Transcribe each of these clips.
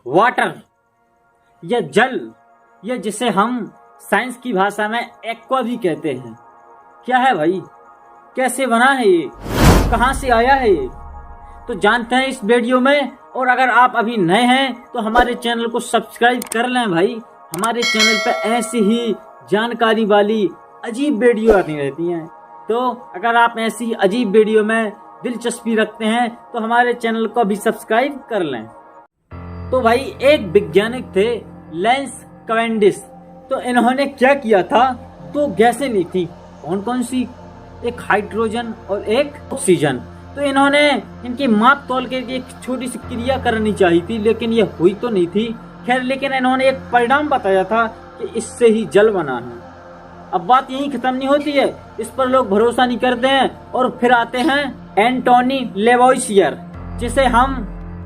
Water या जल, या जिसे हम साइंस की भाषा में एक्वा भी कहते हैं, क्या है भाई? कैसे बना है ये? कहाँ से आया है ये? तो जानते हैं इस वीडियो में। और अगर आप अभी नए हैं तो हमारे चैनल को सब्सक्राइब कर लें भाई। हमारे चैनल पर ऐसी ही जानकारी वाली अजीब वीडियो आती रहती हैं। तो अगर आप ऐसी अजीब वीडियो में दिलचस्पी रखते हैं तो हमारे चैनल को भी सब्सक्राइब कर लें। तो भाई एक वैज्ञानिक थे लेंस कैवेंडिश। तो इन्होंने क्या किया था, दो गैसें ली थी। कौन कौन सी? एक हाइड्रोजन और एक ऑक्सीजन। तो इन्होंने इनकी माप तोल के एक छोटी सी क्रिया करनी चाहिए थी, लेकिन ये हुई तो नहीं थी। खैर, लेकिन इन्होंने एक परिणाम बताया था कि इससे ही जल बना है। अब बात यही खत्म नहीं होती है, इस पर लोग भरोसा नहीं करते हैं और फिर आते हैं एंटोनी लेवोइसियर, जिसे हम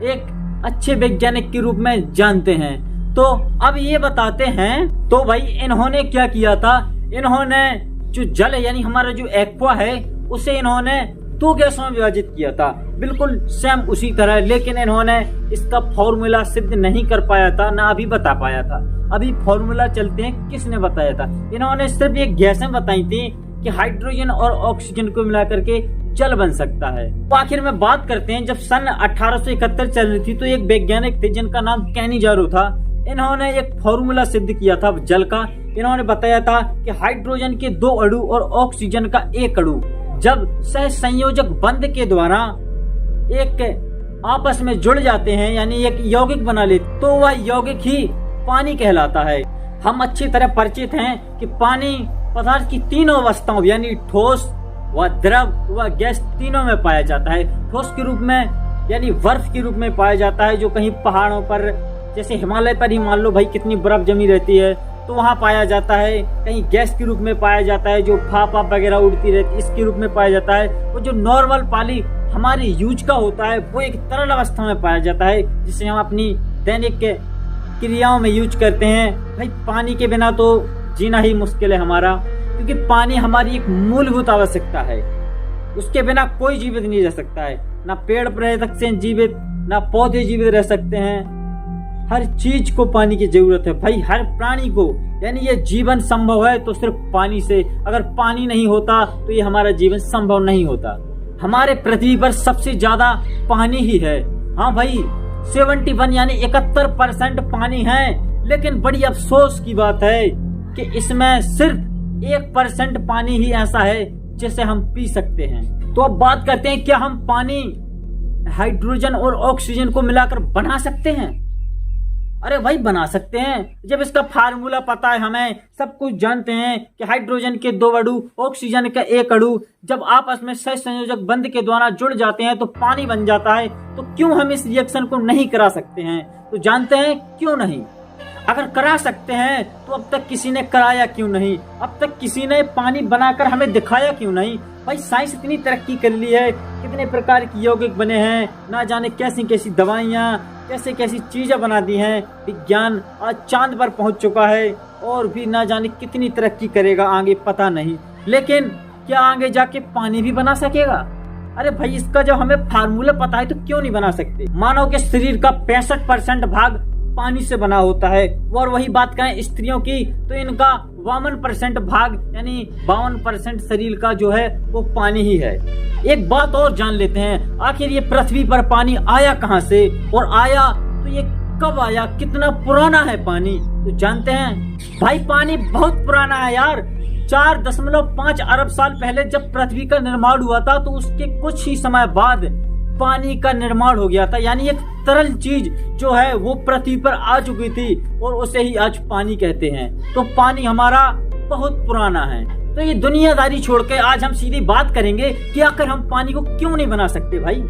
एक अच्छे वैज्ञानिक के रूप में जानते हैं। तो अब ये बताते हैं, तो भाई इन्होंने क्या किया था, इन्होंने जो जल है यानी हमारा जो एक्वा है उसे इन्होंने दो गैसों में विभाजित किया था, बिल्कुल सेम उसी तरह। लेकिन इन्होंने इसका फॉर्मूला सिद्ध नहीं कर पाया था, ना अभी बता पाया था। अभी फॉर्मूला चलते हैं, किसने बताया था? इन्होंने सिर्फ ये गैसें बताई थी कि हाइड्रोजन और ऑक्सीजन को मिला करके जल बन सकता है। तो आखिर में बात करते हैं, जब सन 1871 चल रही थी तो एक वैज्ञानिक थे जिनका नाम कैनिजारो था। इन्होंने एक फॉर्मूला सिद्ध किया था जल का। इन्होंने बताया था कि हाइड्रोजन के 2 अणु और ऑक्सीजन का 1 अणु जब सहसंयोजक बंध के द्वारा एक आपस में जुड़ जाते हैं यानी एक यौगिक बना लेते, तो वह यौगिक ही पानी कहलाता है। हम अच्छी तरह परिचित हैं कि पानी पदार्थ की तीनों अवस्थाओं यानी ठोस व द्रव व गैस तीनों में पाया जाता है। ठोस के रूप में यानी बर्फ के रूप में पाया जाता है, जो कहीं पहाड़ों पर जैसे हिमालय पर ही मान लो भाई कितनी बर्फ जमी रहती है तो वहाँ पाया जाता है। कहीं गैस के रूप में पाया जाता है, जो भाप वगैरह उड़ती रहती है, इसके रूप में पाया जाता है। वो जो नॉर्मल पानी हमारे यूज का होता है वो एक तरल अवस्था में पाया जाता है, जिसे हम अपनी दैनिक क्रियाओं में यूज करते हैं। भाई पानी के बिना तो जीना ही मुश्किल है हमारा, क्योंकि पानी हमारी एक मूलभूत आवश्यकता है। उसके बिना कोई जीवित नहीं रह सकता है, ना पेड़ रह सकते हैं जीवित, ना पौधे जीवित रह सकते हैं। हर चीज को पानी की जरूरत है भाई, हर प्राणी को। यानी ये जीवन संभव है तो सिर्फ पानी से। अगर पानी नहीं होता तो ये हमारा जीवन संभव नहीं होता। हमारे पृथ्वी पर सबसे ज्यादा पानी ही है। हाँ भाई, 71 यानी 71% पानी है। लेकिन बड़ी अफसोस की बात है कि इसमें सिर्फ 1% पानी ही ऐसा है जिसे हम पी सकते हैं। तो अब बात करते हैं, क्या हम पानी हाइड्रोजन और ऑक्सीजन को मिलाकर बना सकते हैं? अरे भाई बना सकते हैं, जब इसका फार्मूला पता है, हमें सब कुछ जानते हैं कि हाइड्रोजन के 2 अणु ऑक्सीजन का 1 अणु जब आपस में सहसंयोजक बंध के द्वारा जुड़ जाते हैं तो पानी बन जाता है। तो क्यों हम इस रिएक्शन को नहीं करा सकते हैं? तो जानते हैं क्यों नहीं। अगर करा सकते हैं तो अब तक किसी ने कराया क्यों नहीं? अब तक किसी ने पानी बनाकर हमें दिखाया क्यों नहीं? भाई साइंस इतनी तरक्की कर ली है, कितने प्रकार की यौगिक बने हैं, ना जाने कैसी कैसी दवाइयाँ, कैसे कैसी चीजें बना दी हैं। विज्ञान आज चांद पर पहुंच चुका है और भी ना जाने कितनी तरक्की करेगा आगे, पता नहीं। लेकिन क्या आगे जाके पानी भी बना सकेगा? अरे भाई इसका जब हमें फार्मूला पता है तो क्यों नहीं बना सकते? मानव के शरीर का 65% भाग पानी से बना होता है, और वही बात करें स्त्रियों की तो इनका 52% भाग यानी 52% शरीर का जो है वो पानी ही है। एक बात और जान लेते हैं, आखिर ये पृथ्वी पर पानी आया कहाँ से, और आया तो ये कब आया, कितना पुराना है पानी? तो जानते हैं भाई पानी बहुत पुराना है यार। 4.5 अरब साल पहले जब पृथ्वी का निर्माण हुआ था तो उसके कुछ ही समय बाद पानी का निर्माण हो गया था। यानी एक तरल चीज जो है वो पृथ्वी पर आ चुकी थी और उसे ही आज पानी कहते हैं। तो पानी हमारा बहुत पुराना है। तो ये दुनियादारी छोड़ के आज हम सीधी बात करेंगे कि आखिर हम पानी को क्यों नहीं बना सकते भाई?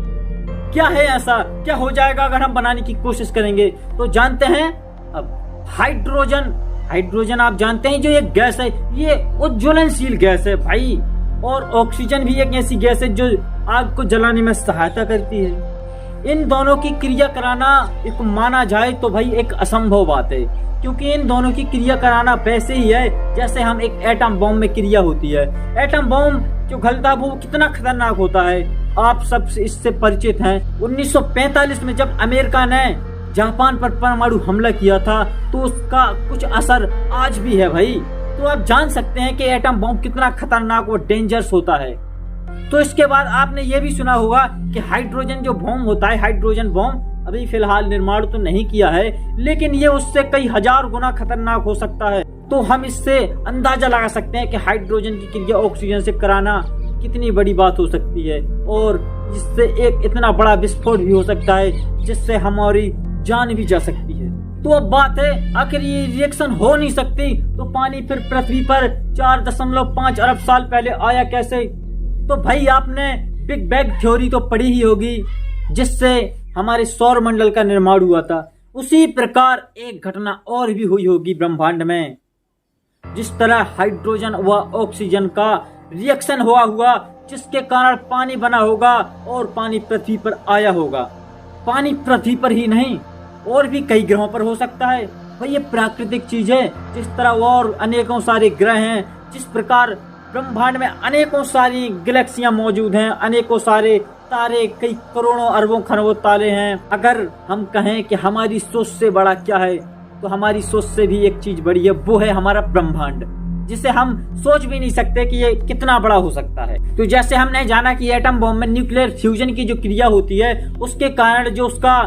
क्या है ऐसा, क्या हो जाएगा अगर हम बनाने की कोशिश करेंगे? तो जानते हैं अब हाइड्रोजन आप जानते हैं जो एक गैस है, ये उज्ज्वलनशील गैस है भाई। और ऑक्सीजन भी एक ऐसी गैस है जो आग को जलाने में सहायता करती है। इन दोनों की क्रिया कराना एक माना जाए तो भाई एक असंभव बात है, क्योंकि इन दोनों की क्रिया कराना वैसे ही है जैसे हम एक एटम बम में क्रिया होती है। एटम बम जो गलता है वो कितना खतरनाक होता है, आप सब इससे परिचित हैं। 1945 में जब अमेरिका ने जापान पर परमाणु हमला किया था, तो उसका कुछ असर आज भी है भाई। तो आप जान सकते हैं कि एटम बम कितना खतरनाक और डेंजरस होता है। तो इसके बाद आपने ये भी सुना होगा कि हाइड्रोजन जो बम होता है, हाइड्रोजन बम अभी फिलहाल निर्माण तो नहीं किया है, लेकिन ये उससे कई हजार गुना खतरनाक हो सकता है। तो हम इससे अंदाजा लगा सकते हैं कि हाइड्रोजन की क्रिया ऑक्सीजन से कराना कितनी बड़ी बात हो सकती है, और इससे एक इतना बड़ा विस्फोट भी हो सकता है जिससे हमारी जान भी जा सकती है। तो अब बात है, आखिर ये रिएक्शन हो नहीं सकती तो पानी फिर पृथ्वी पर 4.5 अरब साल पहले आया कैसे? तो भाई आपने बिग बैंग थ्योरी तो पढ़ी ही होगी, जिससे हमारे सौर मंडल का निर्माण हुआ था। उसी प्रकार एक घटना और भी हुई होगी ब्रह्मांड में। जिस तरह हाइड्रोजन व ऑक्सीजन का रिएक्शन हुआ जिसके कारण पानी बना होगा और पानी पृथ्वी पर आया होगा। पानी पृथ्वी पर ही नहीं, और भी कई ग्रहों पर हो सकता है भाई। ये प्राकृतिक चीज है। जिस तरह और अनेकों सारे ग्रह हैं, जिस प्रकार ब्रह्मांड में अनेकों सारी गैलेक्सियां मौजूद हैं, अनेकों सारे तारे, कई करोड़ों अरबों खरबों तारे हैं। अगर हम कहें कि हमारी सोच से बड़ा क्या है, तो हमारी सोच से भी एक चीज बड़ी है, वो है हमारा ब्रह्मांड, जिसे हम सोच भी नहीं सकते कि ये कितना बड़ा हो सकता है। तो जैसे हमने जाना कि एटम बम में न्यूक्लियर फ्यूजन की जो क्रिया होती है, उसके कारण जो उसका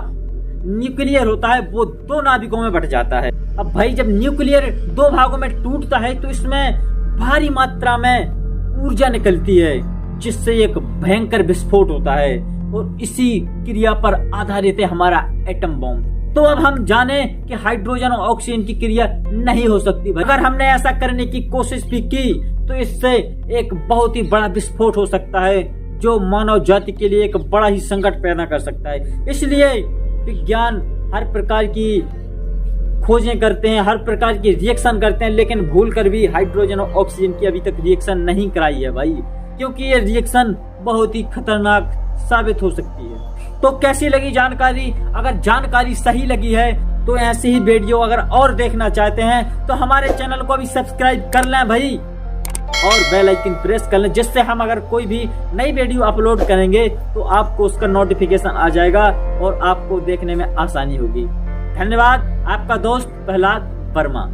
न्यूक्लियर होता है वो 2 नाभिकों में बट जाता है। अब भाई जब न्यूक्लियर 2 भागों में टूटता है तो इसमें भारी मात्रा में ऊर्जा निकलती है, जिससे एक भयंकर विस्फोट होता है, और इसी क्रिया पर आधारित है हमारा एटम बम। तो अब हम जाने कि हाइड्रोजन और ऑक्सीजन की क्रिया नहीं हो सकती। अगर हमने ऐसा करने की कोशिश भी की तो इससे एक बहुत ही बड़ा विस्फोट हो सकता है, जो मानव जाति के लिए एक बड़ा ही संकट पैदा कर सकता है। इसलिए विज्ञान हर प्रकार की खोजें करते हैं, हर प्रकार की रिएक्शन करते हैं, लेकिन भूल कर भी हाइड्रोजन और ऑक्सीजन की अभी तक रिएक्शन नहीं कराई है भाई, क्योंकि ये रिएक्शन बहुत ही खतरनाक साबित हो सकती है। तो कैसी लगी जानकारी? अगर जानकारी सही लगी है तो ऐसी ही वीडियो अगर और देखना चाहते हैं तो हमारे चैनल को भी सब्सक्राइब कर लें भाई, और बेल आइकन प्रेस कर लें, जिससे हम अगर कोई भी नई वीडियो अपलोड करेंगे तो आपको उसका नोटिफिकेशन आ जाएगा और आपको देखने में आसानी होगी। धन्यवाद। आपका दोस्त प्रहलाद वर्मा।